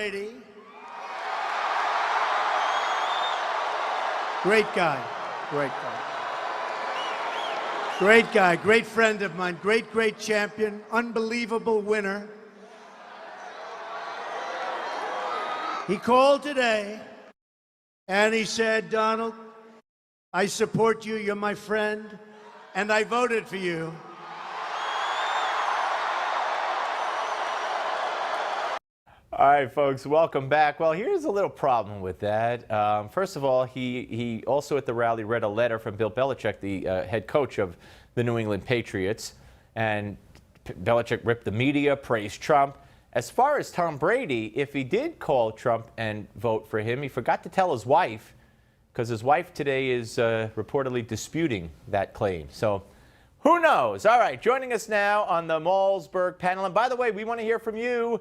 Brady. Great guy, great guy. Great guy, great friend of mine, great champion, unbelievable winner. He called today and he said, Donald, I support you, you're my friend, and I voted for you. All right, folks, welcome back. Well, here's a little problem with that. First of all, he also at the rally read a letter from Bill Belichick, the head coach of the New England Patriots. And Belichick ripped the media, praised Trump. As far as Tom Brady, if he did call Trump and vote for him, he forgot to tell his wife, because his wife today is reportedly disputing that claim. So who knows? All right, joining us now on the Malsberg panel. And by the way, we want to hear from you.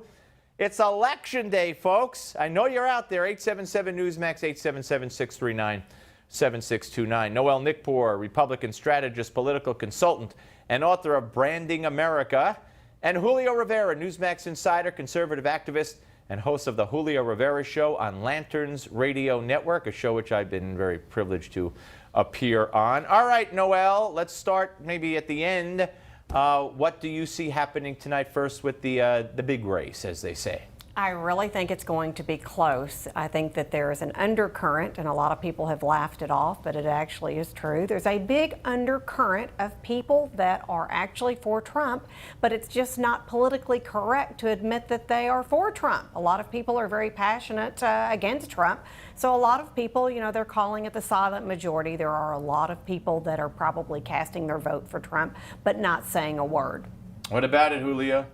It's Election Day, folks. I know you're out there. 877-NEWSMAX, 877-639-7629. Noelle Nikpour, Republican strategist, political consultant, and author of Branding America. And Julio Rivera, Newsmax insider, conservative activist, and host of the Julio Rivera Show on Lanterns Radio Network, a show which I've been very privileged to appear on. All right, Noelle, let's start maybe at the end. What do you see happening tonight first with the big race, as they say? I really think it's going to be close. I think that there is an undercurrent, and a lot of people have laughed it off, but it actually is true. There's a big undercurrent of people that are actually for Trump, but it's just not politically correct to admit that they are for Trump. A lot of people are very passionate against Trump. So a lot of people, you know, they're calling it the silent majority. There are a lot of people that are probably casting their vote for Trump, but not saying a word. What about it, Julio?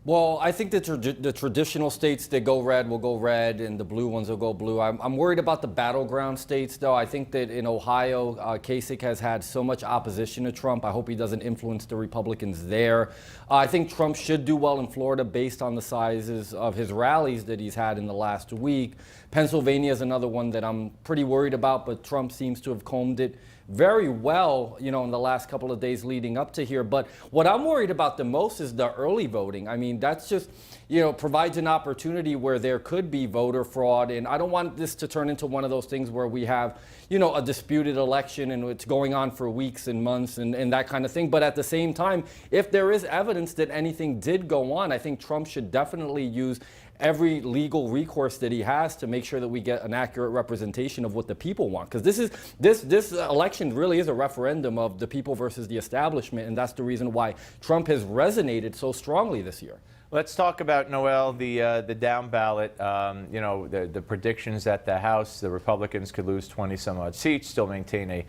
Well, I think the traditional states that go red will go red, and the blue ones will go blue. I'm worried about the battleground states, though. I think that in Ohio, Kasich has had so much opposition to Trump. I hope he doesn't influence the Republicans there. I think Trump should do well in Florida based on the sizes of his rallies that he's had in the last week. Pennsylvania is another one that I'm pretty worried about, but Trump seems to have combed it very well, you know, in the last couple of days leading up to here. But what I'm worried about the most is the early voting. I mean, that's just, you know, provides an opportunity where there could be voter fraud. And I don't want this to turn into one of those things where we have, you know, a disputed election and it's going on for weeks and months and that kind of thing. But at the same time, if there is evidence that anything did go on, I think Trump should definitely use every legal recourse that he has to make sure that we get an accurate representation of what the people want. Because this election really is a referendum of the people versus the establishment, and that's the reason why Trump has resonated so strongly this year. Let's talk about, Noelle, the down ballot. You know, the predictions at the House, the Republicans could lose 20-some-odd seats, still maintain a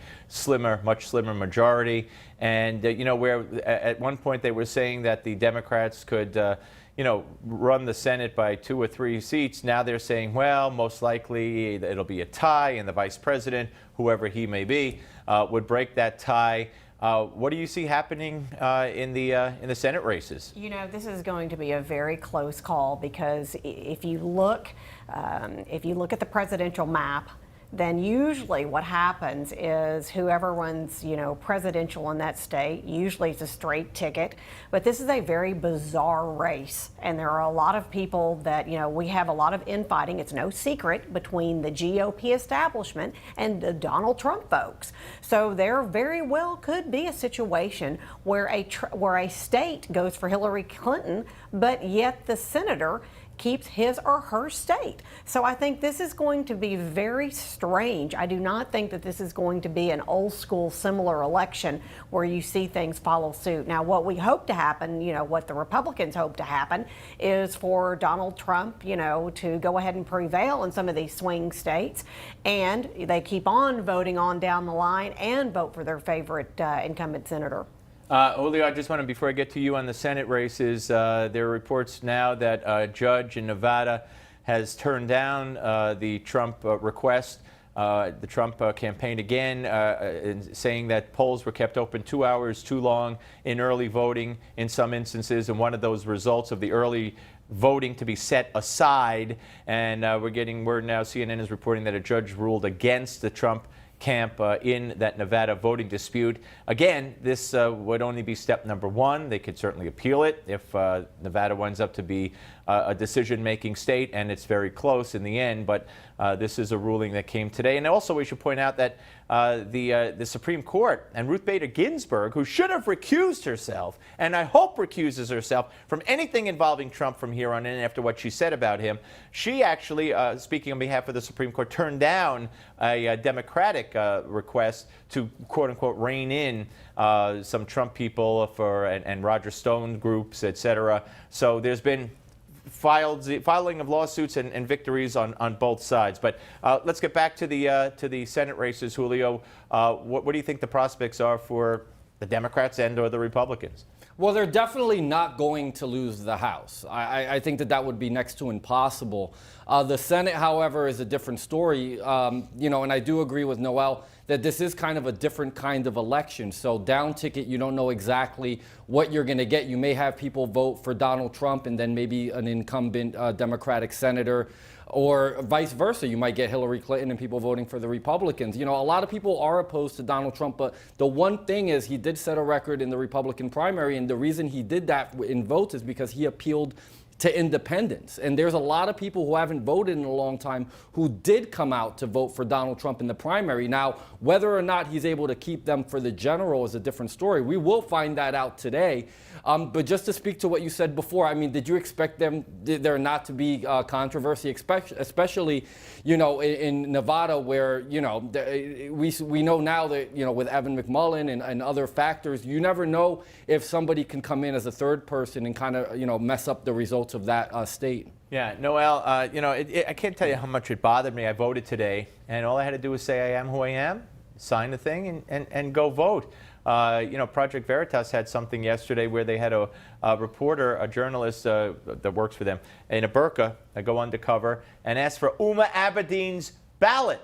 much slimmer majority. And, you know, where at one point they were saying that the Democrats could, you know, run the Senate by 2 or 3 seats. Now they're saying, well, most likely it'll be a tie, and the vice president, whoever he may be, would break that tie. What do you see happening in the Senate races? You know, this is going to be a very close call, because if you look at the presidential map, then usually what happens is whoever runs, you know, presidential in that state, usually it's a straight ticket. But this is a very bizarre race, and there are a lot of people that, you know, we have a lot of infighting. It's no secret between the GOP establishment and the Donald Trump folks. So there very well could be a situation where a state goes for Hillary Clinton, but yet the senator keeps his or her state. So I think this is going to be very strange. I do not think that this is going to be an old school similar election where you see things follow suit. Now, what we hope to happen, you know, what the Republicans hope to happen is for Donald Trump, you know, to go ahead and prevail in some of these swing states, and they keep on voting on down the line and vote for their favorite incumbent senator. Julio, I just want to, before I get to you on the Senate races, there are reports now that a judge in Nevada has turned down the Trump request, the Trump campaign again, saying that polls were kept open 2 hours too long in early voting in some instances, and one of those results of the early voting to be set aside. And we're getting word now, CNN is reporting that a judge ruled against the Trump camp in that Nevada voting dispute. Again, this would only be step number one. They could certainly appeal it if Nevada winds up to be a decision-making state, and it's very close in the end. But this is a ruling that came today. And also, we should point out that the Supreme Court and Ruth Bader Ginsburg, who should have recused herself, and I hope recuses herself from anything involving Trump from here on in after what she said about him, she actually, speaking on behalf of the Supreme Court, turned down a Democratic request to, quote-unquote, rein in some Trump people and Roger Stone groups, etc. So there's been filing of lawsuits and victories on both sides. But let's get back to the Senate races, Julio. What do you think the prospects are for the Democrats and or the Republicans? Well, they're definitely not going to lose the House. I think that would be next to impossible. The Senate, however, is a different story. And I do agree with Noelle that this is kind of a different kind of election. So down ticket, you don't know exactly what you're going to get. You may have people vote for Donald Trump and then maybe an incumbent Democratic senator, or vice versa. You might get Hillary Clinton and people voting for the Republicans. A lot of people are opposed to Donald Trump, but the one thing is he did set a record in the Republican primary, and the reason he did that in votes is because he appealed to independents. And there's a lot of people who haven't voted in a long time who did come out to vote for Donald Trump in the primary. Now, whether or not he's able to keep them for the general is a different story. We will find that out today. But just to speak to what you said before, did you expect there not to be controversy, especially, in Nevada, where, we know now that, with Evan McMullin and other factors, you never know if somebody can come in as a third person and kind of, mess up the results of that state. Yeah, Noelle, I can't tell you how much it bothered me. I voted today, and all I had to do was say I am who I am, sign the thing, and go vote. Project Veritas had something yesterday where they had a reporter, a journalist that works for them, in a burqa, go undercover, and asked for Uma Abedin's ballot.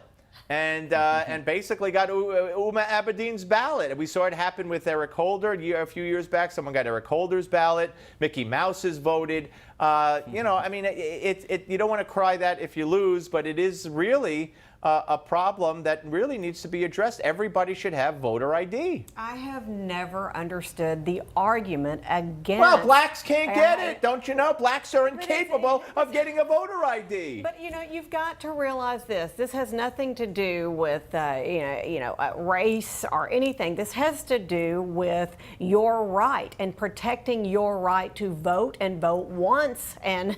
And basically got Uma Abedin's ballot. And we saw it happen with Eric Holder a few years back. Someone got Eric Holder's ballot. Mickey Mouse has voted. You don't want to cry that if you lose, but it is really a problem that really needs to be addressed. Everybody should have voter ID. I have never understood the argument against... Well, blacks can't get it. Don't you know? Blacks are incapable of getting a voter ID. But, you've got to realize this. This has nothing to do with, race or anything. This has to do with your right and protecting your right to vote and vote once and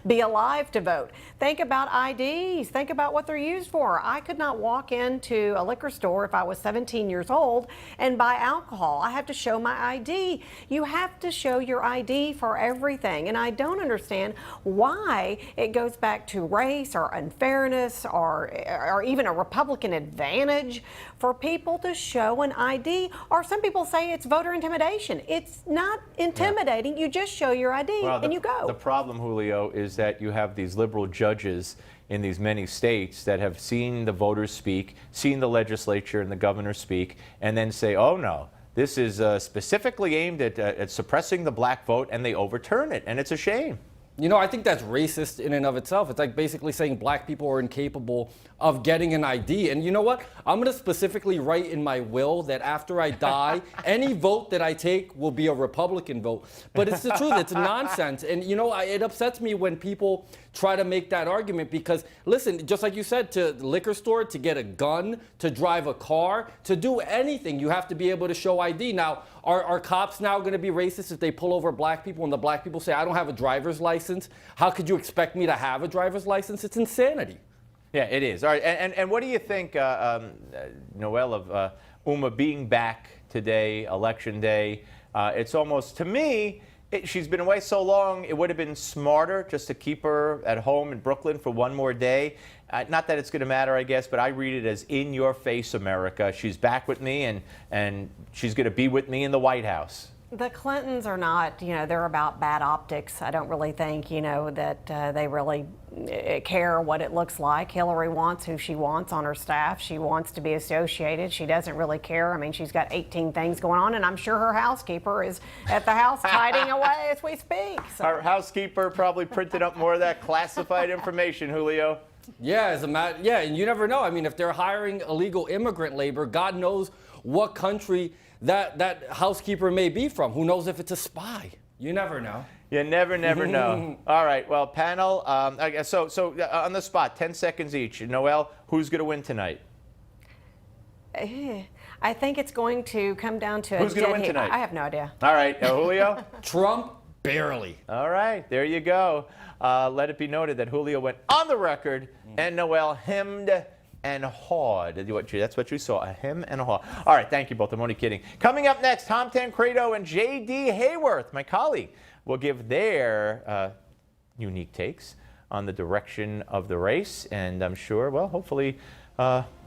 be alive to vote. Think about IDs. Think about what they're used for. I could not walk into a liquor store if I was 17 years old and buy alcohol. I have to show my ID. You have to show your ID for everything. And I don't understand why it goes back to race or unfairness or even a Republican advantage for people to show an ID. Or some people say it's voter intimidation. It's not intimidating. You just show your ID and you go. The problem, Julio, is that you have these liberal judges in these many states that have seen the voters speak, seen the legislature and the governor speak, and then say, oh no, this is specifically aimed at suppressing the black vote, and they overturn it, and it's a shame. I think that's racist in and of itself. It's like basically saying black people are incapable of getting an ID. And you know what? I'm going to specifically write in my will that after I die, any vote that I take will be a Republican vote. But it's the truth. It's nonsense. And, it upsets me when people try to make that argument because, listen, just like you said, to the liquor store, to get a gun, to drive a car, to do anything, you have to be able to show ID. Now, are cops now going to be racist if they pull over black people and the black people say, I don't have a driver's license? How could you expect me to have a driver's license? It's insanity. Yeah, it is. All right, and what do you think, Noelle, of Uma being back today, Election Day? It's almost, to me, she's been away so long, it would have been smarter just to keep her at home in Brooklyn for one more day. Not that it's going to matter, I guess, but I read it as in your face, America. She's back with me, and she's going to be with me in the White House. The Clintons are not, they're about bad optics. I don't really think, that they really care what it looks like. Hillary wants who she wants on her staff. She wants to be associated. She doesn't really care. She's got 18 things going on, and I'm sure her housekeeper is at the house tidying away as we speak. So. Our housekeeper probably printed up more of that classified information, Julio. Yeah, and you never know. If they're hiring illegal immigrant labor, God knows what country that housekeeper may be from. Who knows if it's a spy? You never know. You never know. All right, well, panel, I guess so on the spot, 10 seconds each. Noelle, who's going to win tonight? I think it's going to come down to Who's going to win tonight? I have no idea. All right, Julio? Trump, barely. All right, there you go. Let it be noted that Julio went on the record and Noelle hemmed and hawed. That's what you saw, a hem and a haw. All right, thank you both. I'm only kidding. Coming up next, Tom Tancredo and J.D. Hayworth, my colleague, will give their unique takes on the direction of the race. And I'm sure, well, hopefully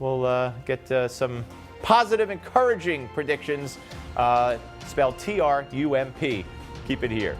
we'll get some positive, encouraging predictions, spelled Trump. Keep it here.